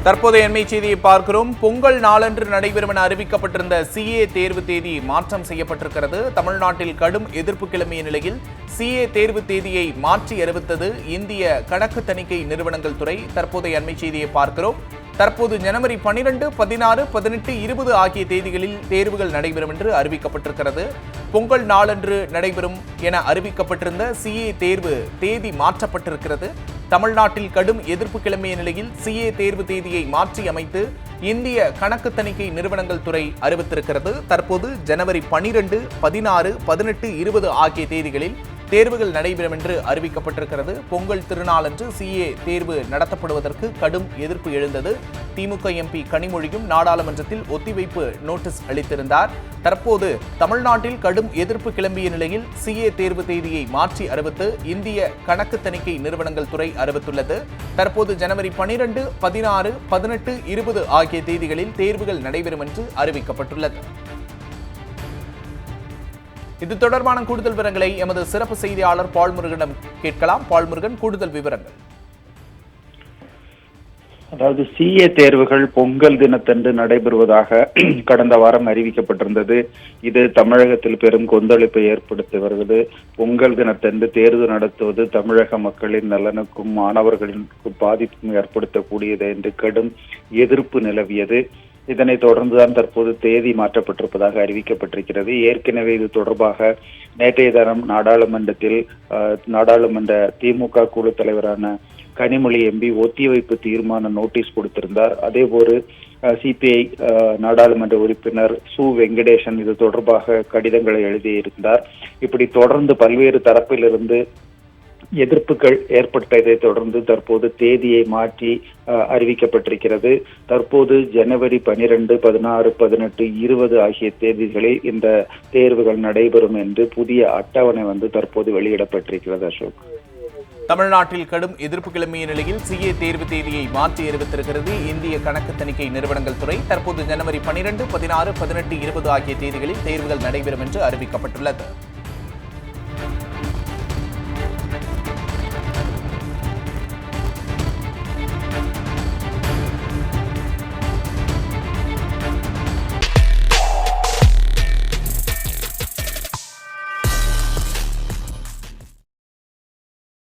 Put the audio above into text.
தற்போதைய அண்மை செய்தியை பார்க்கிறோம். பொங்கல் நாளன்று நடைபெறும் என அறிவிக்கப்பட்டிருந்த சிஏ தேர்வு தேதி மாற்றம் செய்யப்பட்டிருக்கிறது. தமிழ்நாட்டில் கடும் எதிர்ப்பு கிளம்பிய நிலையில் சிஏ தேர்வு தேதியை மாற்றி அறிவித்தது இந்திய கணக்கு தணிக்கை நிறுவனங்கள் துறை. தற்போதைய அண்மை செய்தியை பார்க்கிறோம். தற்போது ஜனவரி 12, 16, 18, 20 ஆகிய தேதிகளில் தேர்வுகள் நடைபெறும் என்று அறிவிக்கப்பட்டிருக்கிறது. பொங்கல் நாளன்று நடைபெறும் என அறிவிக்கப்பட்டிருந்த சிஏ தேர்வு தேதி மாற்றப்பட்டிருக்கிறது. தமிழ்நாட்டில் கடும் எதிர்ப்பு கிளம்பிய நிலையில் சிஏ தேர்வு தேதியை மாற்றி அமைத்து இந்திய கணக்கு தணிக்கை நிறுவனங்கள் துறை அறிவித்திருக்கிறது. தற்போது ஜனவரி 12, 16, 18, 20 ஆகிய தேதிகளில் தேர்வுகள் நடைபெறும் என்று அறிவிக்கப்பட்டிருக்கிறது. பொங்கல் திருநாளன்று சிஏ தேர்வு நடத்தப்படுவதற்கு கடும் எதிர்ப்பு எழுந்தது. திமுக எம்பி கனிமொழியும் நாடாளுமன்றத்தில் ஒத்திவைப்பு நோட்டீஸ் அளித்திருந்தார். தற்போது தமிழ்நாட்டில் கடும் எதிர்ப்பு கிளம்பிய நிலையில் சிஏ தேர்வு தேதியை மாற்றி அறிவித்து இந்திய கணக்கு தணிக்கை நிறுவனங்கள் துறை அறிவித்துள்ளது. தற்போது ஜனவரி 12, 16, 18, 20 ஆகிய தேதிகளில் தேர்வுகள் நடைபெறும் என்று அறிவிக்கப்பட்டுள்ளது. இது தொடர்பான கூடுதல் விவரங்களை எமது சிறப்பு செய்தியாளர் பால்முருகனிடம் கேட்கலாம். பால்முருகன், கூடுதல் விவரங்கள். அதாவது சிஏ தேர்வுகள் பொங்கல் தினத்தன்று நடைபெறுவதாக கடந்த வாரம் அறிவிக்கப்பட்டிருந்தது. இது தமிழகத்தில் பெரும் கொந்தளிப்பை ஏற்படுத்தி வருகிறது. பொங்கல் தினத்தன்று தேர்வு நடத்துவது தமிழக மக்களின் நலனுக்கும் மாணவர்களின் பாதிப்பும் ஏற்படுத்தக்கூடியது என்று கடும் எதிர்ப்பு நிலவியது. இதனைத் தொடர்ந்துதான் தற்போது தேதி மாற்றப்பட்டிருப்பதாக அறிவிக்கப்பட்டிருக்கிறது. ஏற்கனவே இது தொடர்பாக நேற்றைய தினம் நாடாளுமன்ற திமுக குழு தலைவரான கனிமொழி எம்பி ஒத்திவைப்பு தீர்மான நோட்டீஸ் கொடுத்திருந்தார். அதேபோல் சிபிஐ நாடாளுமன்ற உறுப்பினர் சு வெங்கடேசன் இது தொடர்பாக கடிதங்களை எழுதியிருந்தார். இப்படி தொடர்ந்து பல்வேறு தரப்பிலிருந்து எதிர்ப்புகள் ஏற்பட்டதை தொடர்ந்து தற்போது தேதியை மாற்றி அறிவிக்கப்பட்டிருக்கிறது. தற்போது ஜனவரி 12, 16, 18, 20 ஆகிய தேதிகளில் இந்த தேர்வுகள் நடைபெறும் என்று புதிய அட்டவணை தற்போது வெளியிடப்பட்டிருக்கிறது. அசோக், தமிழ்நாட்டில் கடும் எதிர்ப்பு கிளம்பிய நிலையில் சிஏ தேர்வு தேதியை மாற்றி அறிவித்திருக்கிறது இந்திய கணக்கு தணிக்கை நிறுவனங்கள் துறை. தற்போது ஜனவரி 12, 16, 18, 20 ஆகிய தேதிகளில் தேர்வுகள் நடைபெறும் என்று அறிவிக்கப்பட்டுள்ளது.